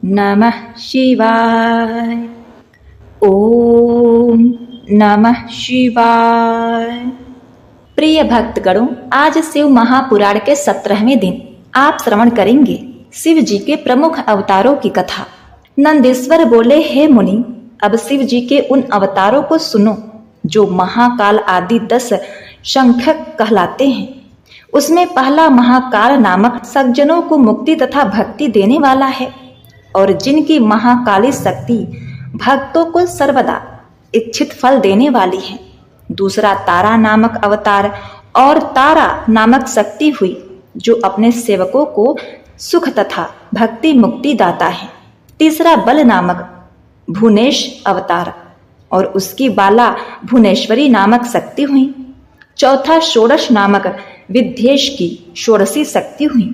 नमः शिवाय। ओम नमः शिवाय। प्रिय भक्तगणों, आज शिव महापुराण के 17वें दिन आप श्रवण करेंगे शिव जी के प्रमुख अवतारों की कथा। नंदीश्वर बोले, हे मुनि, अब शिव जी के उन अवतारों को सुनो जो महाकाल आदि 10 संख्यक कहलाते हैं। उसमें पहला महाकाल नामक सज्जनों को मुक्ति तथा भक्ति देने वाला है और जिनकी महाकाली शक्ति भक्तों को सर्वदा इच्छित फल देने वाली है। दूसरा तारा नामक अवतार और तारा नामक शक्ति हुई जो अपने सेवकों को सुख तथा भक्ति मुक्ति दाता है। तीसरा बल नामक भुवनेश अवतार और उसकी बाला भुवनेश्वरी नामक शक्ति हुई। चौथा षोडश नामक विद्येश की षोडशी शक्ति हुई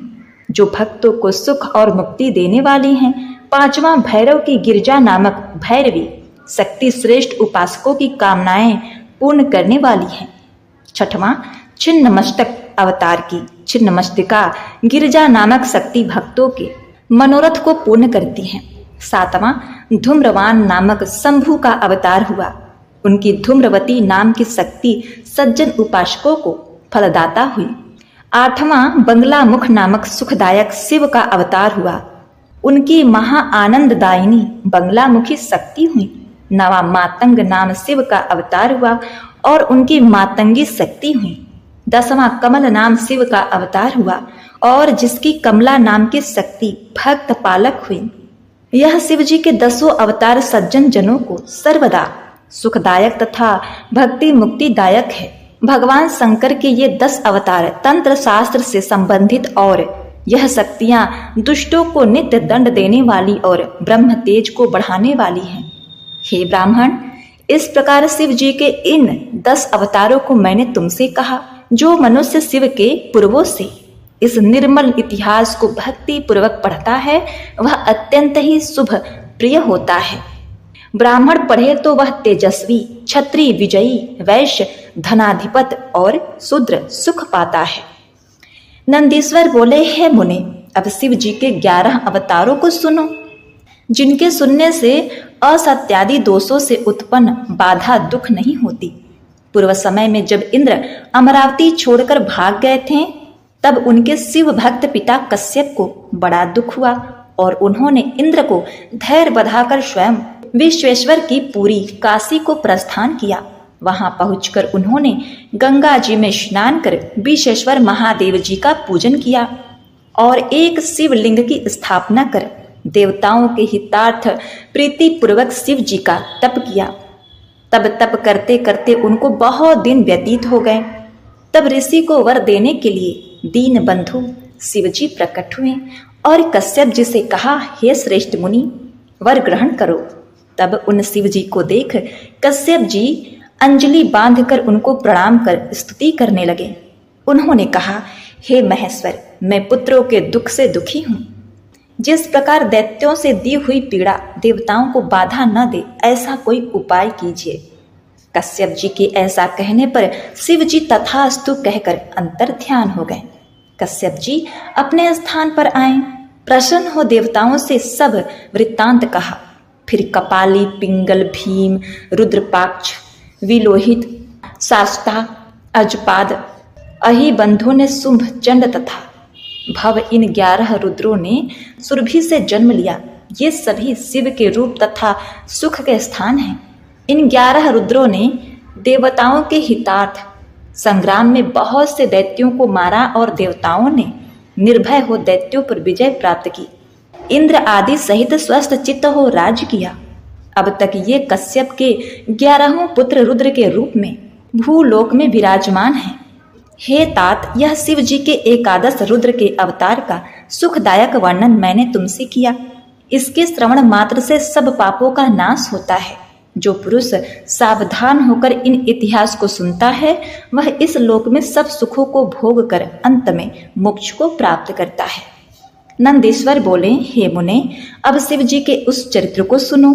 जो भक्तों को सुख और मुक्ति देने वाली हैं। पांचवा भैरव की गिरजा नामक भैरवी शक्ति श्रेष्ठ उपासकों की कामनाएं पूर्ण करने वाली है। छठवां छिन्नमस्तक अवतार की छिन्नमस्तिका गिरजा नामक शक्ति भक्तों के मनोरथ को पूर्ण करती है। सातवां धूम्रवान नामक शंभु का अवतार हुआ। उनकी धूम्रवती नाम की शक्ति सज्जन उपासकों को फलदाता हुई। आठवां बंगला मुख नामक सुखदायक शिव का अवतार हुआ। उनकी महा आनंददायिनी बंगला मुखी शक्ति हुई। नवा मातंग नाम शिव का अवतार हुआ और उनकी मातंगी शक्ति हुई। 10वां कमल नाम शिव का अवतार हुआ और जिसकी कमला नाम की शक्ति भक्त पालक हुई। यह शिव जी के 10 अवतार सज्जन जनों को सर्वदा सुखदायक तथा भक्ति मुक्तिदायक है। भगवान शंकर के ये 10 अवतार तंत्र शास्त्र से संबंधित और यह शक्तियां दुष्टों को नित्य दंड देने वाली और ब्रह्म तेज को बढ़ाने वाली हैं। हे ब्राह्मण, इस प्रकार शिव जी के इन 10 अवतारों को मैंने तुमसे कहा। जो मनुष्य शिव के पूर्वों से इस निर्मल इतिहास को भक्ति पूर्वक पढ़ता है वह अत्यंत ही शुभ प्रिय होता है। ब्राह्मण पढ़े तो वह तेजस्वी, क्षत्रिय विजयी, वैश्य धनाधिपत और शूद्र सुख पाता है। नंदीश्वर बोले, हे मुने, अब शिव जी के 11 अवतारों को सुनो जिनके सुनने से असत्यादि दोषों से उत्पन्न बाधा दुख नहीं होती। पूर्व समय में जब इंद्र अमरावती छोड़कर भाग गए थे तब उनके शिव भक्त पिता कश्यप को बड़ा दुख हुआ और उन्होंने इंद्र को धैर्य बधाकर स्वयं विश्वेश्वर की पुरी काशी को प्रस्थान किया। वहां पहुंचकर उन्होंने गंगा जी में स्नान कर विश्वेश्वर महादेव जी का पूजन किया और एक शिवलिंग की स्थापना कर देवताओं के हितार्थ प्रीति पूर्वक शिव जी का तप किया। तब तप करते करते उनको बहुत दिन व्यतीत हो गए। तब ऋषि को वर देने के लिए दीन बंधु शिव जी प्रकट हुए और कश्यप जी से कहा, हे श्रेष्ठ मुनि, वर ग्रहण करो। तब उन शिव जी को देख कश्यप जी अंजलि बांधकर उनको प्रणाम कर स्तुति करने लगे। उन्होंने कहा, हे महेश्वर, मैं पुत्रों के दुख से दुखी हूँ। जिस प्रकार दैत्यों से दी हुई पीड़ा देवताओं को बाधा न दे ऐसा कोई उपाय कीजिए। कश्यप जी के ऐसा कहने पर शिव जी तथास्तु कहकर अंतर ध्यान हो गए। कश्यप जी अपने स्थान पर आए, प्रसन्न हो देवताओं से सब वृत्तांत कहा। फिर कपाली, पिंगल, भीम, रुद्रपाक्ष, विलोहित, शास्ता, अजपाद, अहिबंधु ने शुंभ, चंड तथा भव इन 11 रुद्रों ने सुरभि से जन्म लिया। ये सभी शिव के रूप तथा सुख के स्थान हैं। इन 11 रुद्रों ने देवताओं के हितार्थ संग्राम में बहुत से दैत्यों को मारा और देवताओं ने निर्भय हो दैत्यों पर विजय प्राप्त की। इंद्र आदि सहित स्वस्थ चित्त हो राज्य किया। अब तक ये कश्यप के 11 पुत्र रुद्र के रूप में भूलोक में विराजमान हैं। हे तात, यह शिव जी के 11 रुद्र के अवतार का सुखदायक वर्णन मैंने तुमसे किया। इसके श्रवण मात्र से सब पापों का नाश होता है। जो पुरुष सावधान होकर इन इतिहास को सुनता है वह इस लोक में सब सुखों को भोग कर अंत में मोक्ष को प्राप्त करता है। नंदीश्वर बोले, हे मुने, अब शिव जी के उस चरित्र को सुनो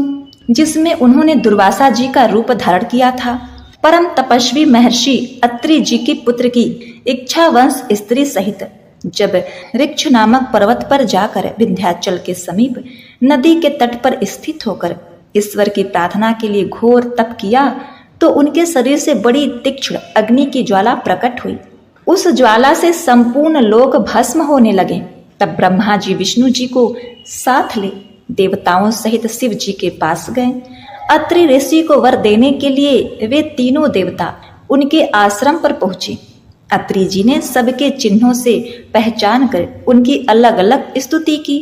जिसमें उन्होंने दुर्वासा जी का रूप धारण किया था। परम तपस्वी महर्षि अत्रि जी की पुत्र की इच्छावंश स्त्री सहित जब ऋक्ष नामक पर्वत पर जाकर विंध्याचल के समीप नदी के तट पर स्थित होकर ईश्वर की प्रार्थना के लिए घोर तप किया तो उनके शरीर से बड़ी तीक्ष्ण अग्नि की ज्वाला प्रकट हुई। उस ज्वाला से संपूर्ण लोक भस्म होने लगे। तब ब्रह्मा जी विष्णु जी को साथ ले देवताओं सहित शिव जी के पास गए। अत्रि ऋषि को वर देने के लिए वे तीनों देवता उनके आश्रम पर पहुंचे। अत्रि जी ने सबके चिन्हों से पहचान कर उनकी अलग अलग स्तुति की।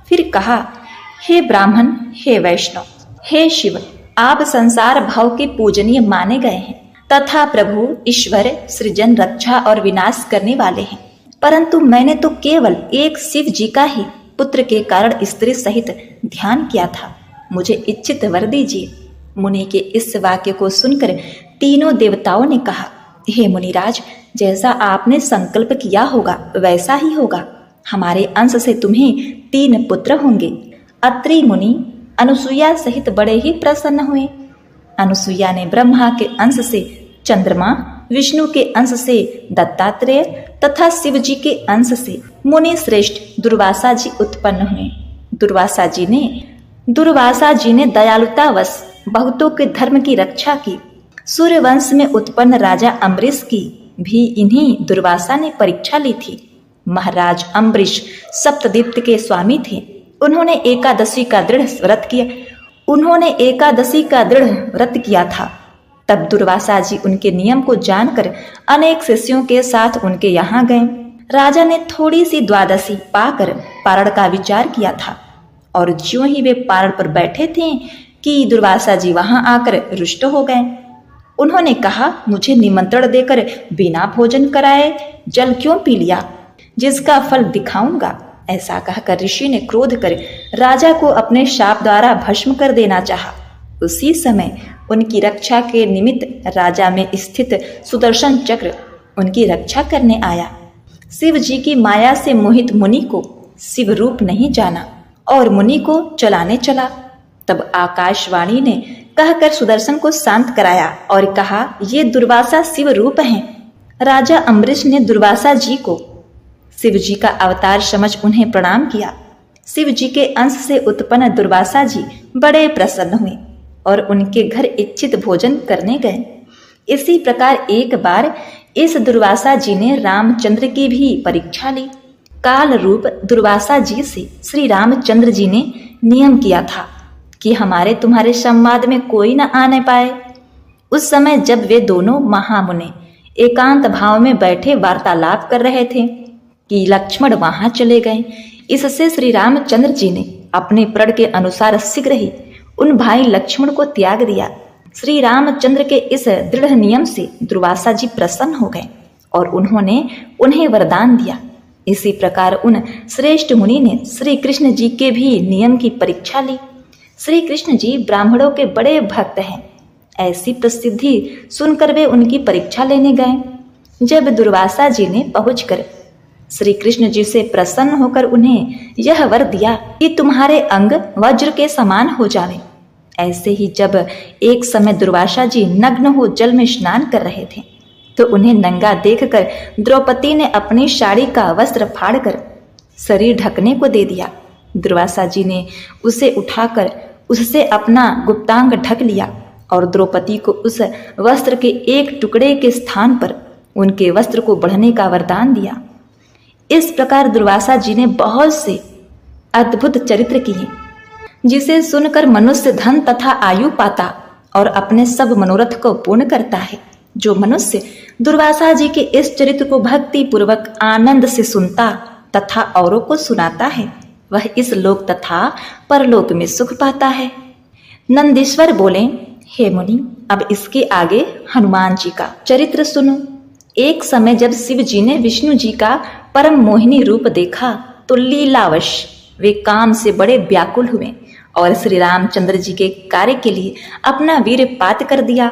फिर कहा, हे ब्राह्मण, हे वैष्णव, हे शिव, आप संसार भाव के पूजनीय माने गए हैं तथा प्रभु ईश्वर सृजन, रक्षा और विनाश करने वाले हैं। परंतु मैंने तो केवल एक शिव जी का ही पुत्र के कारण स्त्री सहित ध्यान किया था। मुझे इच्छित वर दीजिए। मुनि के इस वाक्य को सुनकर तीनों देवताओं ने कहा, हे मुनिराज, जैसा आपने संकल्प किया होगा वैसा ही होगा। हमारे अंश से तुम्हें 3 पुत्र होंगे। अत्रि मुनि अनुसुईया सहित बड़े ही प्रसन्न हुए। अनुसुईया ने ब्रह्मा के अंश से चंद्रमा, विष्णु के अंश से दत्तात्रेय तथा शिव जी के अंश से मुनि श्रेष्ठ दुर्वासा जी उत्पन्न हुए। दुर्वासा जी ने दयालुतावश बहुतों के धर्म की रक्षा की। सूर्य वंश में उत्पन्न राजा अम्बरीश की भी इन्हीं दुर्वासा ने परीक्षा ली थी। महाराज अम्बरीश सप्तदीप्त के स्वामी थे। उन्होंने एकादशी का दृढ़ व्रत किया था। तब दुर्वासा जी उनके नियम को जानकर अनेक शिष्यों के साथ उनके यहाँ गए। राजा ने थोड़ी सी द्वादशी पाकर पारण का विचार किया था और ज्यों ही वे पारण पर बैठे थे कि दुर्वासा जी वहां आकर रुष्ट हो गए। उन्होंने कहा, मुझे निमंत्रण देकर बिना भोजन कराए जल क्यों पी लिया, जिसका फल दिखाऊंगा। ऐसा कहकर ऋषि ने क्रोध कर राजा को अपने शाप द्वारा भस्म कर देना चाहा। उसी समय उनकी रक्षा के निमित्त राजा में स्थित सुदर्शन चक्र उनकी रक्षा करने आया। शिव जी की माया से मोहित मुनि को शिव रूप नहीं जाना और मुनि को चलाने चला। तब आकाशवाणी ने कहकर सुदर्शन को शांत कराया और कहा, ये दुर्वासा शिव रूप हैं। राजा अम्बरीश ने दुर्वासा जी को शिव जी का अवतार समझ उन्हें प्रणाम किया। शिव जी के अंश से उत्पन्न दुर्वासा जी बड़े प्रसन्न हुए और उनके घर इच्छित भोजन करने गए। इसी प्रकार एक बार इस दुर्वासा जी ने रामचंद्र की भी परीक्षा ली। काल रूप दुर्वासा जी से श्री रामचंद्र जी ने नियम किया था कि हमारे तुम्हारे संवाद में कोई न आने पाए। उस समय जब वे दोनों महामुनि एकांत भाव में बैठे वार्तालाप कर रहे थे कि लक्ष्मण वहां चले गए। इससे श्री रामचंद्र जी ने अपने प्रण के अनुसार शीघ्र ही उन भाई लक्ष्मण को त्याग दिया। श्री रामचंद्र के इस दृढ़ नियम से दुर्वासा जी प्रसन्न हो गए और उन्होंने उन्हें वरदान दिया। इसी प्रकार उन श्रेष्ठ मुनि ने श्री कृष्ण जी के भी नियम की परीक्षा ली। श्री कृष्ण जी ब्राह्मणों के बड़े भक्त हैं। ऐसी प्रसिद्धि सुनकर वे उनकी परीक्षा लेने गए। जब दुर्वासा जी ने पहुंचकर श्री कृष्ण जी से प्रसन्न होकर उन्हें यह वर दिया कि तुम्हारे अंग वज्र के समान हो जावे। ऐसे ही जब एक समय दुर्वासा जी नग्न हो जल में स्नान कर रहे थे तो उन्हें नंगा देखकर द्रौपदी ने अपनी साड़ी का वस्त्र फाड़कर शरीर ढकने को दे दिया। दुर्वासा जी ने उसे उठाकर उससे अपना गुप्तांग ढक लिया और द्रौपदी को उस वस्त्र के एक टुकड़े के स्थान पर उनके वस्त्र को बढ़ने का वरदान दिया। इस प्रकार दुर्वासा जी ने बहुत से अद्भुत चरित्र किए जिसे सुनकर मनुष्य धन तथा आयु पाता और अपने सब मनोरथ को पूर्ण करता है। जो मनुष्य दुर्वासा जी के इस चरित्र को भक्ति पूर्वक आनंद से सुनता तथा औरों को सुनाता है वह इस लोक तथा परलोक में सुख पाता है। नंदीश्वर बोले, हे मुनि, अब इसके आगे हनुमान जी का चरित्र सुनो। एक समय जब शिव जी ने विष्णु जी का परम मोहिनी रूप देखा तो लीलावश वे काम से बड़े व्याकुल हुए और श्री रामचंद्र जी के कार्य के लिए अपना वीर पात कर दिया।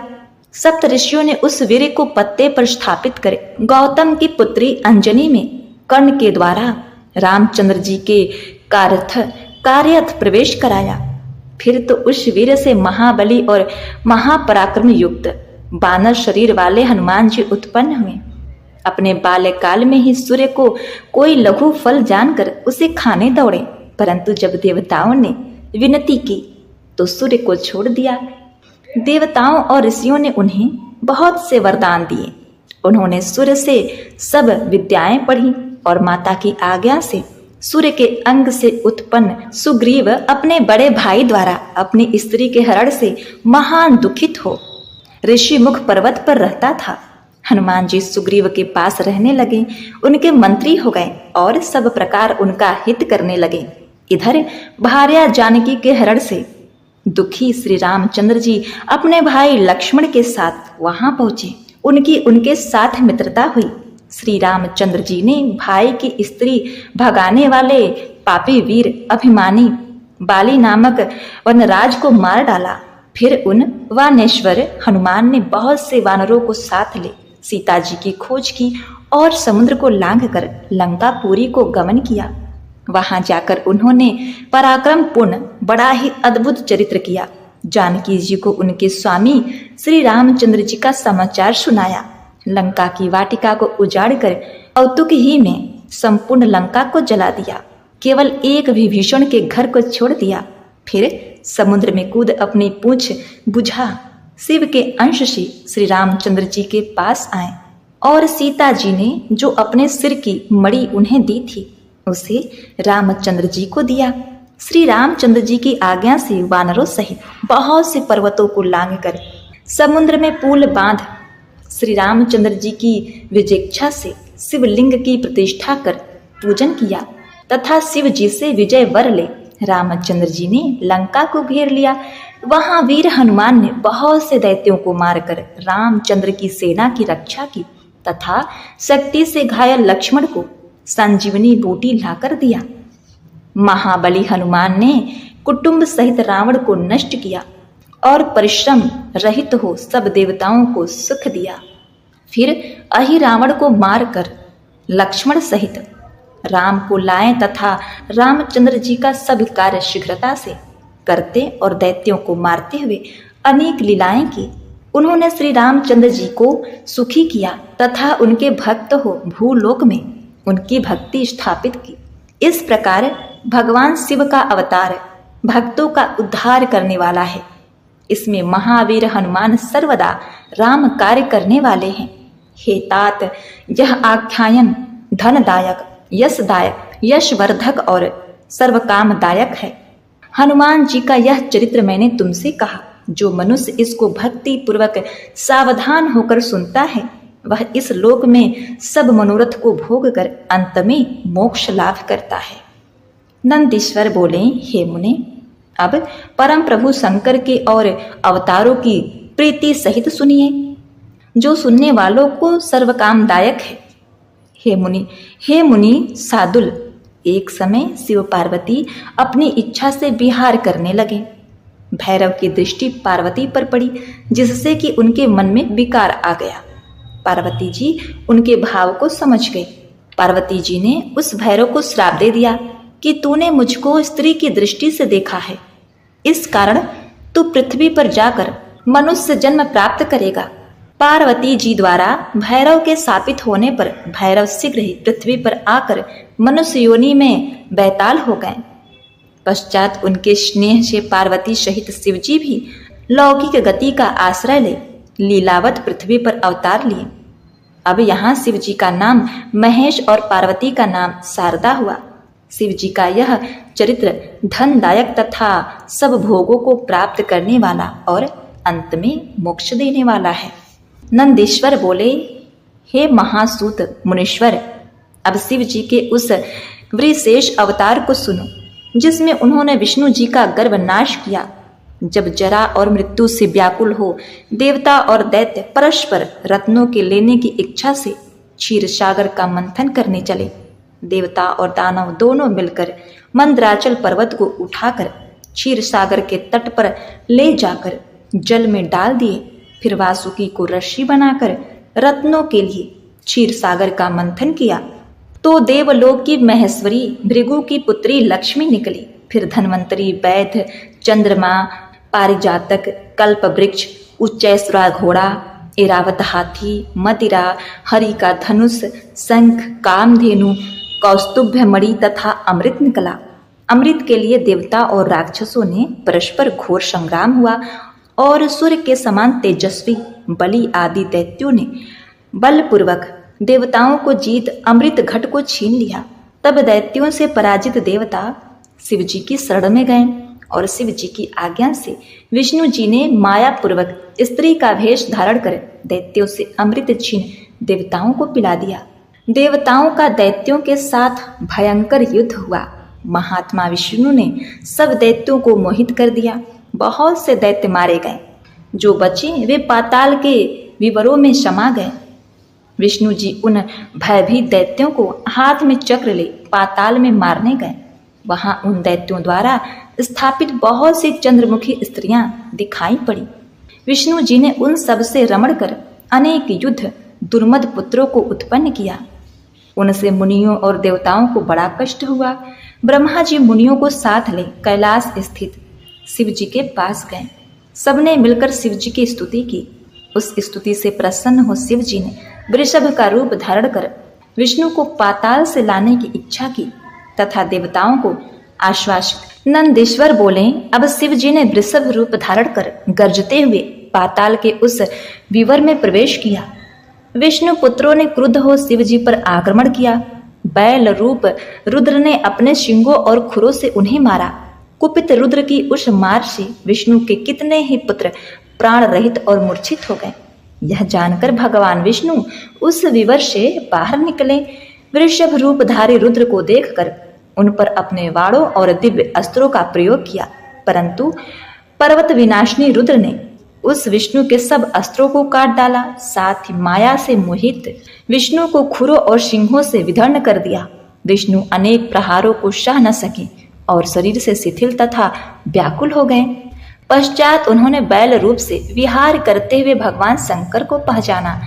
सप्त ऋषियों ने उस वीर को पत्ते पर स्थापित कर गौतम की पुत्री अंजनी में कर्ण के द्वारा रामचंद्र जी के कार्यर्थ प्रवेश कराया। फिर तो उस वीर से महाबली और महापराक्रम युक्त बानर शरीर वाले हनुमान जी उत्पन्न हुए। अपने बाल्यकाल में ही सूर्य को कोई लघु फल जानकर उसे खाने दौड़े परंतु जब देवताओं ने विनती की तो सूर्य को छोड़ दिया। देवताओं और ऋषियों ने उन्हें बहुत से वरदान दिए। उन्होंने सूर्य से सब विद्याएं पढ़ी और माता की आज्ञा से सूर्य के अंग से उत्पन्न सुग्रीव अपने बड़े भाई द्वारा अपनी स्त्री के हरण से महान दुखित हो ऋषि मुख पर्वत पर रहता था। हनुमान जी सुग्रीव के पास रहने लगे, उनके मंत्री हो गए और सब प्रकार उनका हित करने लगे। इधर भार्या जानकी के हरण से दुखी श्री रामचंद्र जी अपने भाई लक्ष्मण के साथ वहां पहुंचे। उनकी उनके साथ मित्रता हुई। श्री रामचंद्र जी ने भाई की स्त्री भगाने वाले पापी वीर अभिमानी बाली नामक वनराज को मार डाला। फिर उन वानेश्वर हनुमान ने बहुत से वानरों को साथ ले सीता जी की खोज की और समुद्र को लांघकर लंकापुरी को गमन किया। वहां जाकर उन्होंने पराक्रम पूर्ण बड़ा ही अद्भुत चरित्र किया। जानकी जी को उनके स्वामी श्री रामचंद्र जी का समाचार सुनाया। लंका की वाटिका को उजाड़कर औतुक ही में संपूर्ण लंका को जला दिया। केवल एक विभीषण के घर को छोड़ दिया। फिर समुद्र में कूद अपनी पूंछ बुझा शिव के अंश से श्री रामचंद्र जी के पास आए और सीता जी ने जो अपने सिर की मणि उन्हें दी थी उसे रामचंद्र जी को दिया। श्री रामचंद्र जी की आज्ञा से वानरों सहित बहुत से पर्वतों को लांघकर समुद्र में पुल बांध श्री रामचंद्र जी की विजेच्छा से शिवलिंग की प्रतिष्ठा कर पूजन किया तथा शिव जी से विजय वर ले रामचंद्र जी ने लंका को घेर लिया। वहां वीर हनुमान ने बहुत से दैत्यों को मारकर रामचंद्र की सेना की रक्षा की तथा शक्ति से घायल लक्ष्मण को संजीवनी बूटी लाकर दिया। महाबली हनुमान ने कुटुंब सहित रावण को नष्ट किया और परिश्रम रहित हो सब देवताओं को सुख दिया। फिर अहि रावण को मारकर लक्ष्मण सहित राम को लाए तथा रामचंद्र जी का सब कार्य शीघ्रता से करते और दैत्यों को मारते हुए अनेक लीलाएं की। उन्होंने श्री रामचंद्र जी को सुखी किया तथा उनके भक्त हो भूलोक में उनकी भक्ति स्थापित की। इस प्रकार भगवान शिव का अवतार भक्तों का उद्धार करने वाला है। इसमें महावीर हनुमान सर्वदा राम कार्य करने वाले हैं। हे तात, यह आख्यान धनदायक, यशदायक, यशवर्धक और सर्वकामदायक है। हनुमान जी का यह चरित्र मैंने तुमसे कहा। जो मनुष्य इसको भक्ति पूर्वक सावधान होकर सुनता है वह इस लोक में सब मनोरथ को भोग कर अंत में मोक्ष लाभ करता है। नंदीश्वर बोले, हे मुने, अब परम प्रभु शंकर के और अवतारों की प्रीति सहित सुनिए जो सुनने वालों को सर्वकामदायक है। हे मुनि सादुल, एक समय शिव पार्वती अपनी इच्छा से विहार करने लगे। भैरव की दृष्टि पार्वती पर पड़ी जिससे कि उनके मन में विकार आ गया। पार्वती जी उनके भाव को समझ गई। पार्वती जी ने उस भैरव को श्राप दे दिया कि तूने मुझको स्त्री की दृष्टि से देखा है, इस कारण तू पृथ्वी पर जाकर मनुष्य जन्म प्राप्त करेगा। पार्वती जी द्वारा भैरव के शापित होने पर भैरव शीघ्र ही पृथ्वी पर आकर मनुष्य योनि में बैताल हो गए। पश्चात उनके स्नेह से पार्वती सहित शिवजी भी लौकिक गति का आश्रय ले लीलावत पृथ्वी पर अवतार लिए। अब यहाँ शिव जी का नाम महेश और पार्वती का नाम शारदा हुआ। शिव जी का यह चरित्र धनदायक तथा सब भोगों को प्राप्त करने वाला और अंत में मोक्ष देने वाला है। नंदीश्वर बोले, हे महासूत मुनीश्वर, अब शिव जी के उस विशेष अवतार को सुनो जिसमें उन्होंने विष्णु जी का गर्भ नाश किया। जब जरा और मृत्यु से व्याकुल हो देवता और दैत्य परस्पर रत्नों के लेने की इच्छा से क्षीर सागर का मंथन करने चले। देवता और दानव दोनों मिलकर मंदराचल पर्वत को उठाकर क्षीर सागर के तट पर ले जाकर जल में डाल दिए। फिर वासुकी को रस्सी बनाकर रत्नों के लिए क्षीर सागर का मंथन किया तो देवलोक की महेश्वरी भृगु की पुत्री लक्ष्मी निकली। फिर धन्वंतरी, वैद्य, चंद्रमा, पारिजातक, कल्प वृक्ष, उच्चैश्वरा घोड़ा, एरावत हाथी, मदिरा, हरि का धनुष, शंख, कामधेनु, कौस्तुभ्य मणि तथा अमृत निकला। अमृत के लिए देवता और राक्षसों ने परस्पर घोर संग्राम हुआ और सूर्य के समान तेजस्वी बलि आदि दैत्यों ने बलपूर्वक देवताओं को जीत अमृत घट को छीन लिया। तब दैत्यों से पराजित देवता शिव जी की शरण में गए और शिव जी की आज्ञा से विष्णु जी ने माया पूर्वक स्त्री का वेश धारण कर दैत्यों से अमृत छीन देवताओं को पिला दिया। देवताओं का दैत्यों के साथ भयंकर युद्ध हुआ। महात्मा विष्णु ने सब दैत्यों को मोहित कर दिया। बहुत से दैत्य मारे गए, जो बचे वे पाताल के विवरों में समा गए। विष्णु जी उन भयभीत दैत्यों को हाथ में चक्र ले पाताल में मारने गए। वहां उन दैत्यों द्वारा स्थापित बहुत सी चंद्रमुखी स्त्रियां दिखाई पड़ी। विष्णु जी ने उन सब से रमण कर अनेक युद्ध दुर्मद पुत्रों को उत्पन्न किया। उनसे मुनियों और देवताओं को बड़ा कष्ट हुआ। ब्रह्मा जी मुनियों को साथ ले कैलाश स्थित शिव जी के पास गए। सबने मिलकर शिव जी की स्तुति की। उस स्तुति से प्रसन्न हो शिव जी ने वृषभ का रूप धारण कर विष्णु को पाताल से लाने की इच्छा की तथा देवताओं को आश्वासित। नंदीश्वर बोले, अब शिव जी ने वृषभ रूप धारण कर गरजते हुए पाताल के उस विवर में प्रवेश किया। विष्णु पुत्रों ने क्रुद्ध हो शिव जी पर आक्रमण किया। बैल रूप रुद्र ने अपने शिंगों और खुरों से उन्हें मारा। कुपित रुद्र की उस मार से विष्णु के कितने ही पुत्र प्राण रहित और मूर्छित हो गए। यह जानकर भगवान विष्णु उस विवर से बाहर निकले। वृषभ रूपधारी रुद्र को देखकर उन पर अपने वाणों और दिव्य अस्त्रों का प्रयोग किया, परंतु पर्वत विनाशिनी रुद्र ने उस विष्णु के सब अस्त्रों को काट डाला। साथ ही माया से मोहित विष्णु को खुरों और सिंहों से विदर्न कर दिया। विष्णु अनेक प्रहारों को सह न सके और शरीर से शिथिल तथा व्याकुल हो गए। पश्चात उन्होंने बैल रूप से विहार करते हुए भगवान शंकर को पहचाना।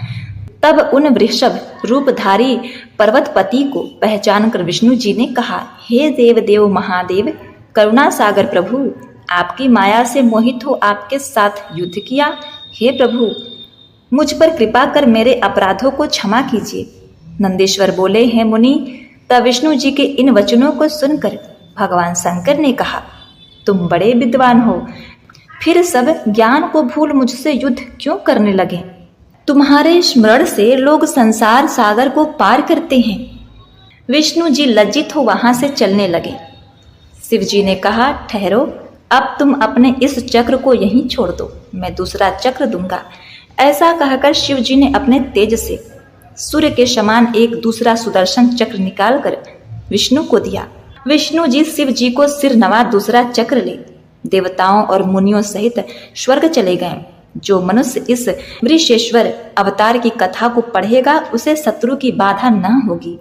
तब उन वृषभ रूपधारी पर्वतपति को पहचान कर विष्णु जी ने कहा, हे देव देव महादेव करुणा सागर प्रभु, आपकी माया से मोहित हो आपके साथ युद्ध किया। हे प्रभु, मुझ पर कृपा कर मेरे अपराधों को क्षमा कीजिए। नंदीश्वर बोले, हे मुनि। तब विष्णु जी के इन वचनों को सुनकर भगवान शंकर ने कहा, तुम बड़े विद्वान हो, फिर सब ज्ञान को भूल मुझसे युद्ध क्यों करने लगे? तुम्हारे स्मरण से लोग संसार सागर को पार करते हैं। विष्णु जी लज्जित हो वहां से चलने लगे। शिव जी ने कहा, ठहरो, अब तुम अपने इस चक्र को यहीं छोड़ दो, मैं दूसरा चक्र दूंगा। ऐसा कहकर शिव जी ने अपने तेज से सूर्य के समान एक दूसरा सुदर्शन चक्र निकालकर विष्णु को दिया। विष्णु जी शिव जी को सिर नवा दूसरा चक्र ले देवताओं और मुनियों सहित स्वर्ग चले गए। जो मनुष्य इस वृषेश्वर अवतार की कथा को पढ़ेगा उसे शत्रु की बाधा न होगी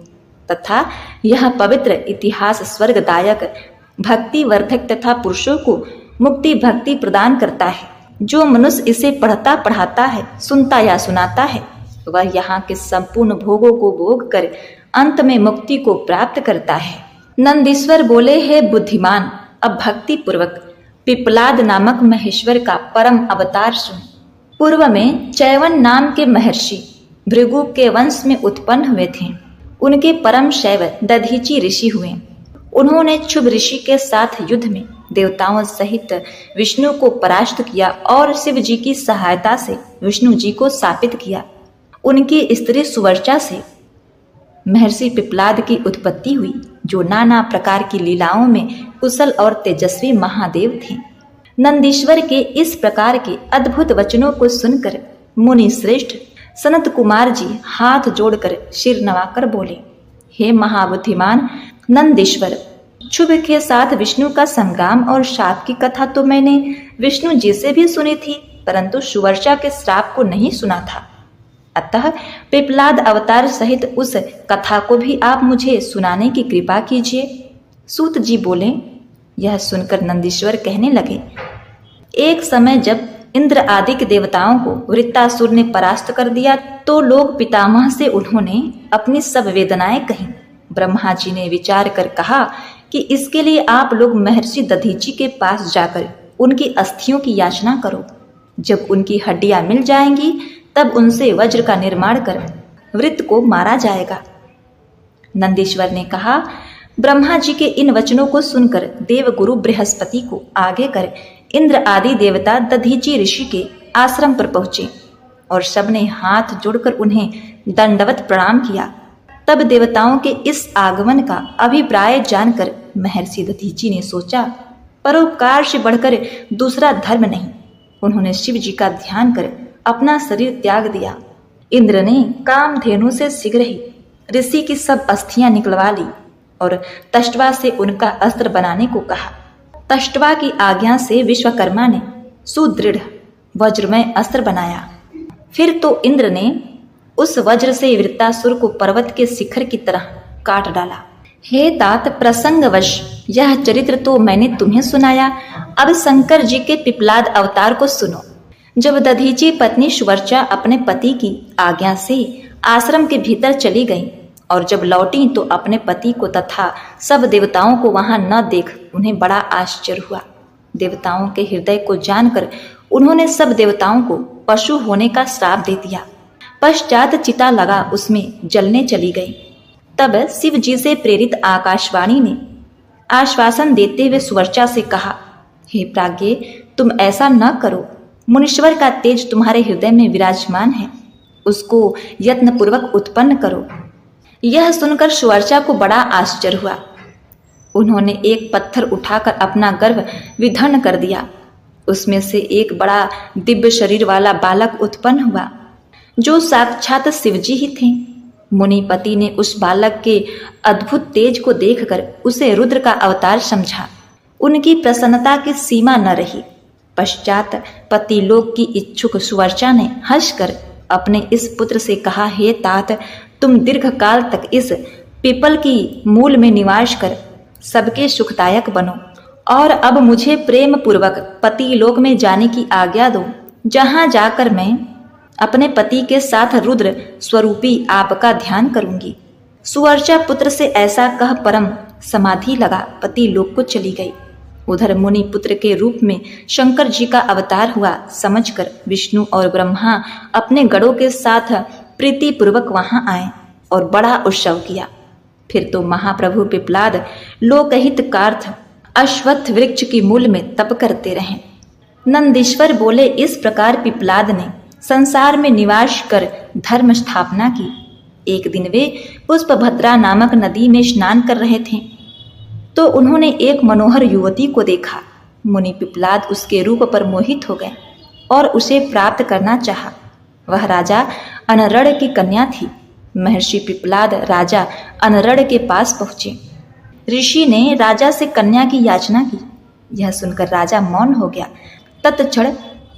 तथा यह पवित्र इतिहास स्वर्गदायक भक्ति वर्धक तथा पुरुषों को मुक्ति भक्ति प्रदान करता है। जो मनुष्य इसे पढ़ता पढ़ाता है, सुनता या सुनाता है, वह यहाँ के संपूर्ण भोगों को भोग कर अंत में मुक्ति को प्राप्त करता है। नंदीश्वर बोले, हे बुद्धिमान, अब भक्ति पूर्वक पिपलाद नामक महेश्वर का परम अवतार सुन। पूर्व में चैवन नाम के महर्षि भृगु के वंश में उत्पन्न हुए थे। उनके परम शैव दधीची ऋषि हुए। उन्होंने क्षुभ ऋषि के साथ युद्ध में देवताओं सहित विष्णु को परास्त किया और शिव जी की सहायता से विष्णु जी को शापित किया। उनकी स्त्री सुवर्चा से महर्षि पिपलाद की उत्पत्ति हुई, जो नाना प्रकार की लीलाओं में कुशल और तेजस्वी महादेव थे। नंदीश्वर के इस प्रकार के अद्भुत वचनों को सुनकर मुनि श्रेष्ठ सनत कुमार जी हाथ जोड़कर सिर नवाकर बोले, हे महाबुद्धिमान नंदीश्वर, शुभ के साथ विष्णु का संग्राम और शाप की कथा तो मैंने विष्णु जी से भी सुनी थी, परंतु सुवर्चा के श्राप को नहीं सुना था। अतः पिपलाद अवतार सहित उस कथा को भी आप मुझे सुनाने की कृपा कीजिए। सूत जी बोले। यह सुनकर नंदीश्वर कहने लगे, एक समय जब इंद्र आदि के देवताओं को वृत्तासुर ने परास्त कर दिया तो लोग पितामह से उन्होंने अपनी सब वेदनाएं कही। ब्रह्मा जी ने विचार कर कहा कि इसके लिए आप लोग महर्षि दधीची के पास जाकर उनकी अस्थियों की याचना करो। जब उनकी हड्डियां मिल जाएंगी तब उनसे वज्र का निर्माण कर वृत्त को मारा जाएगा। नंदीश्वर ने कहा, ब्रह्मा जी के इन वचनों को सुनकर देवगुरु बृहस्पति को आगे कर इंद्र आदि देवता दधीची ऋषि के आश्रम पर पहुंचे और सबने हाथ जोड़कर उन्हें दंडवत प्रणाम किया। तब देवताओं के इस आगमन का अभिप्राय जानकर महर्षि दधीची ने सोचा, परोपकार से बढ़कर दूसरा धर्म नहीं। उन्होंने शिव जी का ध्यान कर अपना शरीर त्याग दिया। इंद्र ने कामधेनु से शीघ्र ही ऋषि की सब अस्थियां निकलवा ली और तष्टवा से उनका अस्त्र बनाने को कहा। तष्टवा की आज्ञा से विश्वकर्मा ने सुदृढ़ वज्रमय अस्त्र बनाया। फिर तो इंद्र ने उस वज्र से वृत्तासुर को पर्वत के शिखर की तरह काट डाला। हे तात, प्रसंगवश यह चरित्र तो मैंने तुम्हें सुनाया, अब शंकर जी के पिपलाद अवतार को सुनो। जब दधीची पत्नी सुवर्चा अपने पति की आज्ञा से आश्रम के भीतर चली गई और जब लौटी तो अपने पति को तथा सब देवताओं को वहां न देख उन्हें बड़ा आश्चर्य हुआ। देवताओं के हृदय को जानकर उन्होंने सब देवताओं को पशु होने का श्राप दे दिया। पश्चात चिता लगा उसमें जलने चली गई। तब शिव जी से प्रेरित आकाशवाणी ने आश्वासन देते हुए सुवर्चा से कहा, हे प्राज्ञ, तुम ऐसा न करो। मुनीश्वर का तेज तुम्हारे हृदय में विराजमान है, उसको यत्न पूर्वक उत्पन्न करो। यह सुनकर सुवर्चा को बड़ा आश्चर्य हुआ। उन्होंने एक पत्थर उठाकर अपना गर्भ विधर्ण कर दिया। उसमें से एक बड़ा दिव्य शरीर वाला बालक उत्पन्न हुआ जो साक्षात शिवजी ही थे। मुनिपति ने उस बालक के अद्भुत तेज को देखकर उसे रुद्र का अवतार समझा। उनकी प्रसन्नता की सीमा न रही। पश्चात पतिलोक की इच्छुक सुवर्चा ने हंसकर अपने इस पुत्र से कहा, हे तात, तुम दीर्घ काल तक इस पीपल की मूल में निवास कर सबके सुखदायक बनो और अब मुझे प्रेम पूर्वक पतिलोक में जाने की आज्ञा दो, जहां जाकर मैं अपने पति के साथ रुद्र स्वरूपी आपका ध्यान करूंगी। सुवर्चा पुत्र से ऐसा कह परम समाधि लगा पति लोक को चली गई। उधर मुनि पुत्र के रूप में शंकर जी का अवतार हुआ समझकर विष्णु और ब्रह्मा अपने गणों के साथ प्रीति पूर्वक वहां आए और बड़ा उत्सव किया। फिर तो महाप्रभु पिपलाद लोकहित कार्थ अश्वत्थ वृक्ष की मूल में तप करते रहे। नंदीश्वर बोले, इस प्रकार पिपलाद ने संसार में निवास कर धर्म स्थापना की। एक दिन वे पुष्पभद्रा नामक नदी में स्नान कर रहे थे तो उन्होंने एक मनोहर युवती को देखा। मुनि पिपलाद उसके रूप पर मोहित हो गए और उसे प्राप्त करना चाहा। वह राजा अनरड़ की कन्या थी। महर्षि पिपलाद राजा अनरड़ के पास पहुंचे। ऋषि ने राजा से कन्या की याचना की। यह सुनकर राजा मौन हो गया। तत्क्षण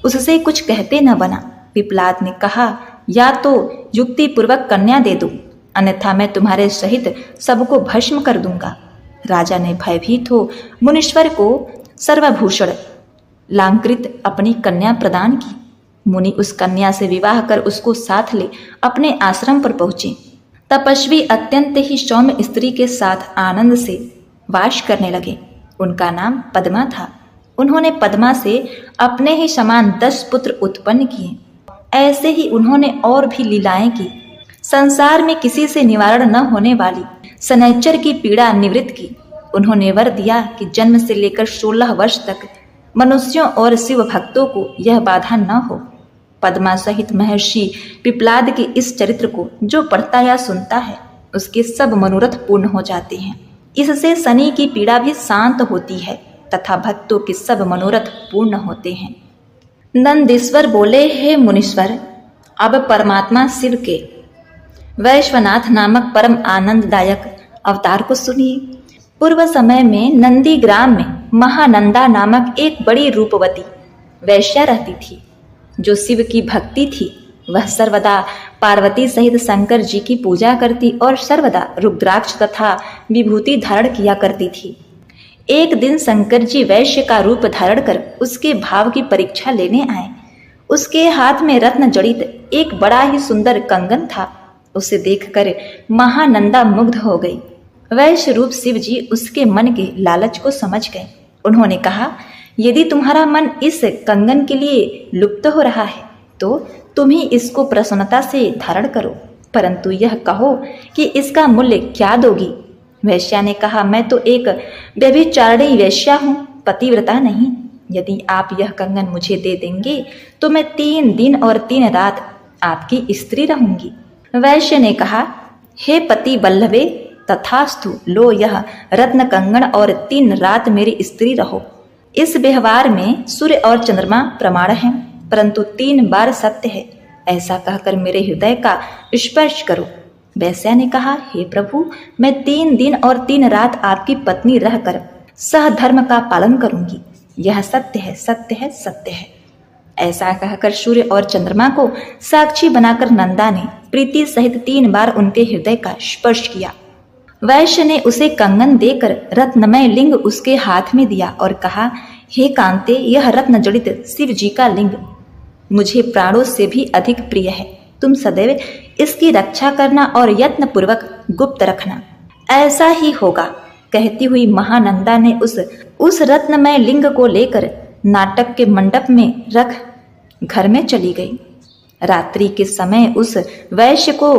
उससे कुछ कहते न बना। पिपलाद ने कहा, या तो युक्ति पूर्वक कन्या दे दो, अन्यथा मैं तुम्हारे सहित सबको भस्म कर दूंगा। राजा ने भयभीत हो मुनीश्वर को सर्वभूषण लांकृत अपनी कन्या प्रदान की। मुनि उस कन्या से विवाह कर उसको साथ ले अपने आश्रम पर पहुंचे। तपस्वी अत्यंत ही सौम्य स्त्री के साथ आनंद से वास करने लगे। उनका नाम पद्मा था। उन्होंने पद्मा से अपने ही समान 10 पुत्र उत्पन्न किए। ऐसे ही उन्होंने और भी लीलाएं की। संसार में किसी से निवारण न होने वाली शनैचर की पीड़ा निवृत्त की। उन्होंने वर दिया कि जन्म से लेकर 16 वर्ष तक मनुष्यों और शिव भक्तों को यह बाधा न हो। पद्मा सहित महर्षि पिपलाद के इस चरित्र को जो पढ़ता या सुनता है उसके सब मनोरथ पूर्ण हो जाते हैं। इससे शनि की पीड़ा भी शांत होती है तथा भक्तों के सब मनोरथ पूर्ण होते हैं। नंदीश्वर बोले, हे मुनीश्वर, अब परमात्मा शिव के वैश्वनाथ नामक परम आनंददायक अवतार को सुनिए। पूर्व समय में नंदी ग्राम में महानंदा नामक एक बड़ी रूपवती वैश्या रहती थी जो शिव की भक्ति थी। वह सर्वदा पार्वती सहित शंकर जी की पूजा करती और सर्वदा रुद्राक्ष तथा विभूति धारण किया करती थी। एक दिन शंकर जी वैश्य का रूप धारण कर उसके भाव की परीक्षा लेने आए। उसके हाथ में रत्न जड़ित एक बड़ा ही सुंदर कंगन था। उसे देखकर महानंदा मुग्ध हो गई। वैश्य रूप शिव जी उसके मन के लालच को समझ गए। उन्होंने कहा, यदि तुम्हारा मन इस कंगन के लिए लुप्त हो रहा है तो तुम ही इसको प्रसन्नता से धारण करो, परंतु यह कहो कि इसका मूल्य क्या दोगी। वैश्या ने कहा, मैं तो एक व्यभिचारिणी वैश्या हूँ, पतिव्रता नहीं। यदि आप यह कंगन मुझे दे देंगे तो मैं 3 दिन और 3 रात आपकी स्त्री रहूंगी। वैश्य ने कहा, हे पति बल्लभे, तथास्तु, लो यह रत्न कंगन और 3 रात मेरी स्त्री रहो। इस व्यवहार में सूर्य और चंद्रमा प्रमाण हैं, परंतु 3 बार सत्य है। ऐसा कहकर मेरे हृदय का स्पर्श करो। वैश्या ने कहा, हे प्रभु, मैं 3 दिन और 3 रात आपकी पत्नी रहकर सहधर्म का पालन करूंगी। यह सत्य है, सत्य है, सत्य है। ऐसा कहकर सूर्य और चंद्रमा को साक्षी बनाकर नंदा ने प्रीति सहित 3 बार उनके हृदय का स्पर्श किया। वैश्य ने उसे कंगन देकर रत्नमय लिंग उसके हाथ में दिया और कहा, हे कांते, यह रत्न जड़ित शिव जी का लिंग मुझे प्राणों से भी अधिक प्रिय है। तुम सदैव इसकी रक्षा करना और यत्न पूर्वक गुप्त रखना। ऐसा ही होगा। कहती हुई महानंदा ने उस रत्नमय लिंग को लेकर नाटक के मंडप में रख घर में चली गई। रात्रि के समय उस वैश्य को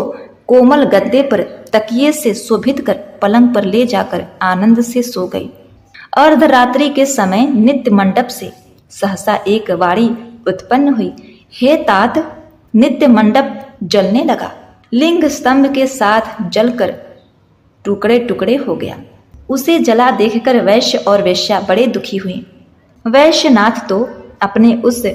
कोमल गद्दे पर तकिए से शोभित कर पलंग पर ले जाकर आनंद से सो गई। अर्धरात्रि के समय नित्य मंडप से सहसा एक वाणी उत्पन्न हुई, हे तात, नित्य मंडप जलने लगा। लिंग स्तंभ के साथ जलकर टुकड़े टुकड़े हो गया। उसे जला देखकर वैश्य और वेश्या बड़े दुखी हुए। वैश्यनाथ तो अपने उस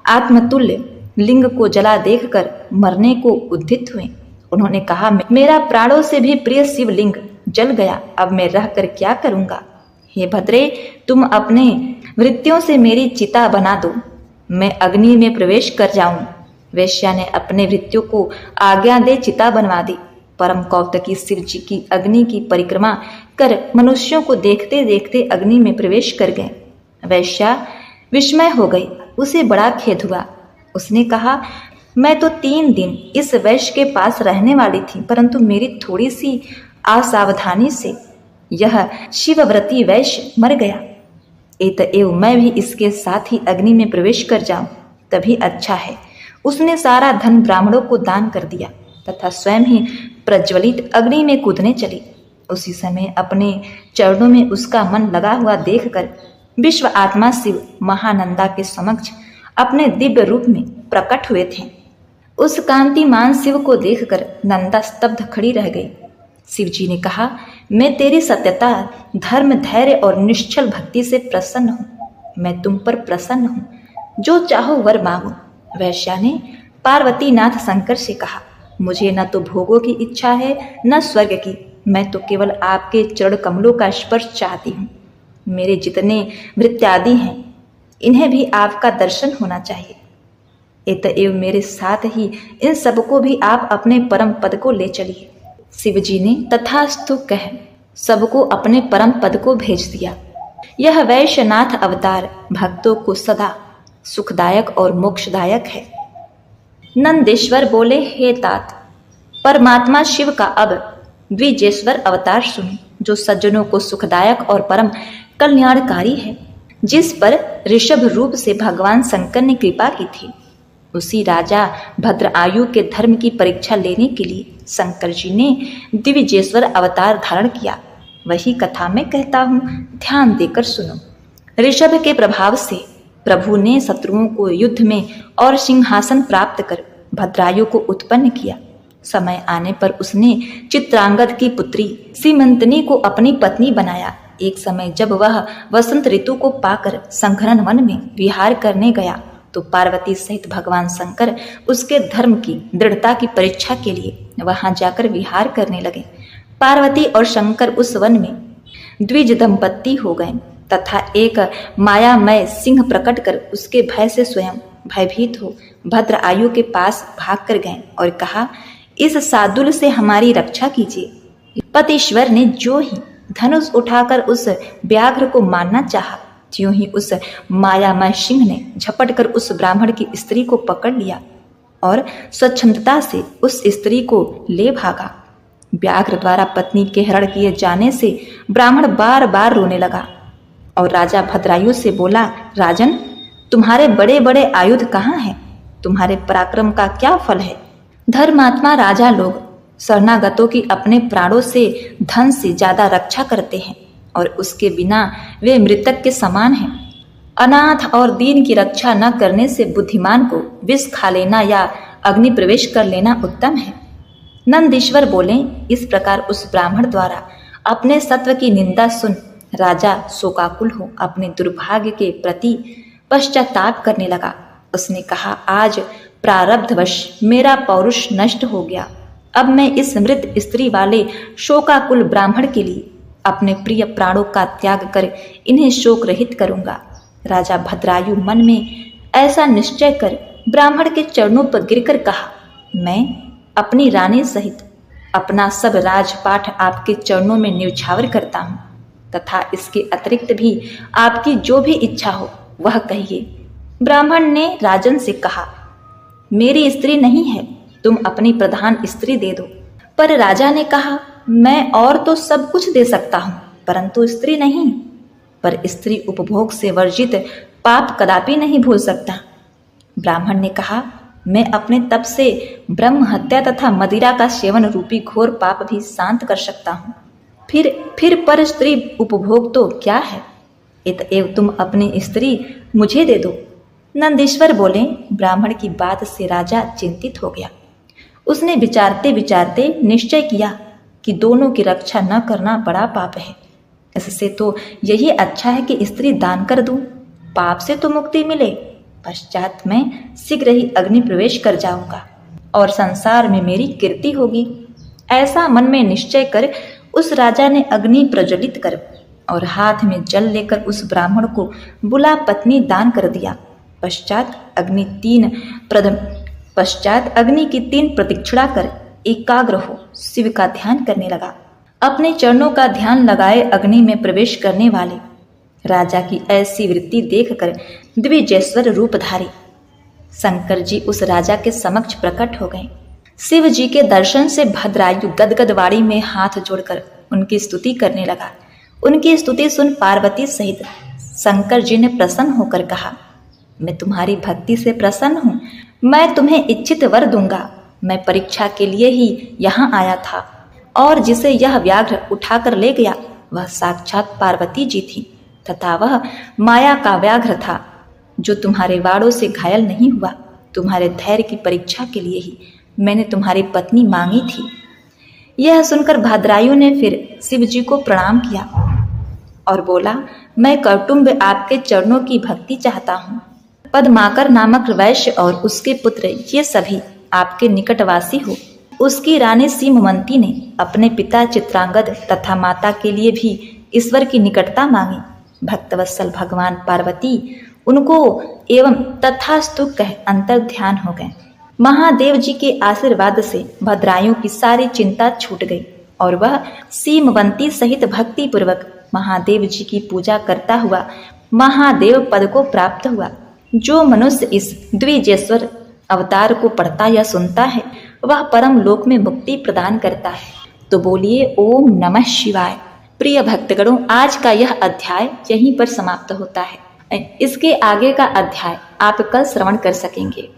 आत्मतुल्य लिंग को जला देखकर मरने को उद्यत हुए। उन्होंने कहा, मेरा प्राणों से भी प्रिय शिवलिंग जल गया, अब मैं रहकर क्या करूंगा। हे भद्रे, तुम अपने वृत्तियों से मेरी चिता बना दो, मैं अग्नि में प्रवेश कर जाऊं। वैश्या ने अपने वृत्तियों को आज्ञा दे चिता बनवा दी। परम कौतुकी शिव जी की अग्नि की परिक्रमा कर मनुष्यों को देखते देखते अग्नि में प्रवेश कर गए। वैश्या विस्मय हो गई, उसे बड़ा खेद हुआ। उसने कहा, मैं तो 3 दिन इस वैश्य के पास रहने वाली थी, परंतु मेरी थोड़ी सी असावधानी से यह शिवव्रती वैश्य मर गया। एतएव मैं भी इसके साथ ही अग्नि में प्रवेश कर जाऊं, तभी अच्छा है। उसने सारा धन ब्राह्मणों को दान कर दिया तथा स्वयं ही प्रज्वलित अग्नि में कूदने चली। उसी समय अपने चरणों में उसका मन लगा हुआ देखकर विश्व आत्मा शिव महानंदा के समक्ष अपने दिव्य रूप में प्रकट हुए थे। उस कांतिमान शिव को देखकर नंदा स्तब्ध खड़ी रह गई। शिव जी ने कहा, मैं तेरी सत्यता, धर्म, धैर्य और निश्चल भक्ति से प्रसन्न हूँ। मैं तुम पर प्रसन्न हूँ, जो चाहो वर मांगो। वैश्या ने पार्वती नाथ शंकर से कहा, मुझे न तो भोगों की इच्छा है न स्वर्ग की, मैं तो केवल आपके चरण कमलों का स्पर्श चाहती हूँ। मेरे जितने भृत्यादि हैं, इन्हें भी आपका दर्शन होना चाहिए। एतएव मेरे साथ ही इन सबको भी आप अपने परम पद को ले चलिए। शिव जी ने तथास्तु कह सबको अपने परम पद को भेज दिया। यह वैश्यनाथ अवतार भक्तों को सदा सुखदायक और मोक्षदायक है। नंदेश्वर बोले, हे तात, परमात्मा शिव का अब द्विजेश्वर अवतार सुनो, जो सज्जनों को सुखदायक और परम कल्याणकारी है। जिस पर ऋषभ रूप से भगवान शंकर ने कृपा की थी, उसी राजा भद्रायु के धर्म की परीक्षा लेने के लिए शंकर जी ने द्विजेश्वर अवतार धारण किया। वही कथा मैं कहता हूँ, ध्यान देकर सुनो। ऋषभ के प्रभाव से प्रभु ने शत्रुओं को युद्ध में और सिंहासन प्राप्त कर भद्रायु को उत्पन्न किया। समय आने पर उसने चित्रांगद की पुत्री सीमंतनी को अपनी पत्नी बनाया। एक समय जब वह वसंत ऋतु को पाकर संघरन वन में विहार करने गया, तो पार्वती सहित भगवान शंकर उसके धर्म की दृढ़ता की परीक्षा के लिए वहां जाकर विहार करने लगे। पार्वती और शंकर उस वन में द्विज दंपत्ति हो गए तथा एक मायामय सिंह प्रकट कर उसके भय से स्वयं भयभीत हो भद्रायु के पास भाग कर गए और कहा, इस सादुल से हमारी रक्षा कीजिए। पतिश्वर ने जो ही धनुष उठाकर उस व्याघ्र को मारना चाहा, त्यों ही उस मायामय सिंह ने झपट कर उस ब्राह्मण की स्त्री को पकड़ लिया और स्वच्छंदता से उस स्त्री को ले भागा। व्याघ्र द्वारा पत्नी के हरण किए जाने से ब्राह्मण बार बार रोने लगा और राजा भद्रायु से बोला, राजन, तुम्हारे बड़े बड़े आयुध कहाँ हैं? तुम्हारे पराक्रम का क्या फल है? धर्मात्मा राजा लोग शरणागतों की अपने प्राणों से, धन से ज्यादा रक्षा करते हैं और उसके बिना वे मृतक के समान हैं। अनाथ और दीन की रक्षा न करने से बुद्धिमान को विष खा लेना या अग्नि प्रवेश कर लेना उत्तम है। नंदीश्वर बोले, इस प्रकार उस ब्राह्मण द्वारा अपने सत्व की निंदा सुन राजा शोकाकुल हो अपने दुर्भाग्य के प्रति पश्चाताप करने लगा। उसने कहा, आज प्रारब्धवश मेरा पौरुष नष्ट हो गया। अब मैं इस मृत स्त्री वाले शोकाकुल ब्राह्मण के लिए अपने प्रिय प्राणों का त्याग कर इन्हें शोक रहित करूंगा। राजा भद्रायु मन में ऐसा निश्चय कर ब्राह्मण के चरणों पर गिरकर कहा, मैं अपनी रानी सहित अपना सब राजपाठ आपके चरणों में न्यौछावर करता हूँ तथा इसके अतिरिक्त भी आपकी जो भी इच्छा हो वह कहिए। ब्राह्मण ने राजन से कहा, मेरी स्त्री नहीं है, तुम अपनी प्रधान स्त्री दे दो। पर राजा ने कहा, मैं और तो सब कुछ दे सकता हूँ परंतु स्त्री नहीं। पर स्त्री उपभोग से वर्जित पाप कदापि नहीं भूल सकता। ब्राह्मण ने कहा, मैं अपने तप से ब्रह्म हत्या तथा मदिरा का सेवन रूपी घोर पाप भी शांत कर सकता हूँ। फिर पर स्त्री उपभोग तो क्या है? अतएव तुम अपनी स्त्री मुझे दे दो। नंदीश्वर बोले, ब्राह्मण की बात से राजा चिंतित हो गया। उसने विचारते विचारते निश्चय किया कि दोनों की रक्षा न करना बड़ा पाप है। इससे तो यही अच्छा है कि स्त्री दान कर दूं, पाप से तो मुक्ति मिले। पश्चात मैं शीघ्र ही अग्नि प्रवेश कर जाऊंगा और संसार में मेरी कीर्ति होगी। ऐसा मन में निश्चय कर उस राजा ने अग्नि प्रज्वलित कर और हाथ में जल लेकर उस ब्राह्मण को बुला पत्नी दान कर दिया। पश्चात अग्नि की 3 प्रदक्षिणा कर एकाग्र हो शिव का ध्यान करने लगा। अपने चरणों का ध्यान लगाए अग्नि में प्रवेश करने वाले राजा की ऐसी वृत्ति देखकर द्विजेश्वर रूपधारी शंकर जी उस राजा के समक्ष प्रकट हो गए। शिव जी के दर्शन से भद्रायु गदगद वाणी में हाथ जोड़कर उनकी स्तुति करने लगा। उनकी स्तुति सुन पार्वती सहित शंकर जी ने प्रसन्न होकर कहा, मैं तुम्हारी भक्ति से प्रसन्न हूँ, मैं तुम्हें इच्छित वर दूंगा। मैं परीक्षा के लिए ही यहाँ आया था और जिसे यह व्याघ्र उठाकर ले गया वह साक्षात पार्वती जी थी तथा वह माया का व्याघ्र था जो तुम्हारे वाड़ों से घायल नहीं हुआ। तुम्हारे धैर्य की परीक्षा के लिए ही मैंने तुम्हारी पत्नी मांगी थी। यह सुनकर भद्रायु ने फिर शिव जी को प्रणाम किया और बोला, मैं कौटुंब आपके चरणों की भक्ति चाहता हूँ। पद्माकर नामक वैश्य और उसके पुत्र ये सभी आपके निकटवासी हो। उसकी रानी सीमवंती ने अपने पिता चित्रांगद तथा माता के लिए भी ईश्वर की निकटता मांगी। भक्तवत्सल भगवान पार्वती उनको एवं तथास्तु कह अंतर ध्यान हो गए। महादेव जी के आशीर्वाद से भद्रायु की सारी चिंता छूट गई और वह सीमवंती सहित भक्ति पूर्वक महादेव जी की पूजा करता हुआ महादेव पद को प्राप्त हुआ। जो मनुष्य इस द्विजेश्वर अवतार को पढ़ता या सुनता है वह परम लोक में मुक्ति प्रदान करता है। तो बोलिए ओम नमः शिवाय। प्रिय भक्तगणों, आज का यह अध्याय यहीं पर समाप्त होता है। इसके आगे का अध्याय आप कल श्रवण कर सकेंगे।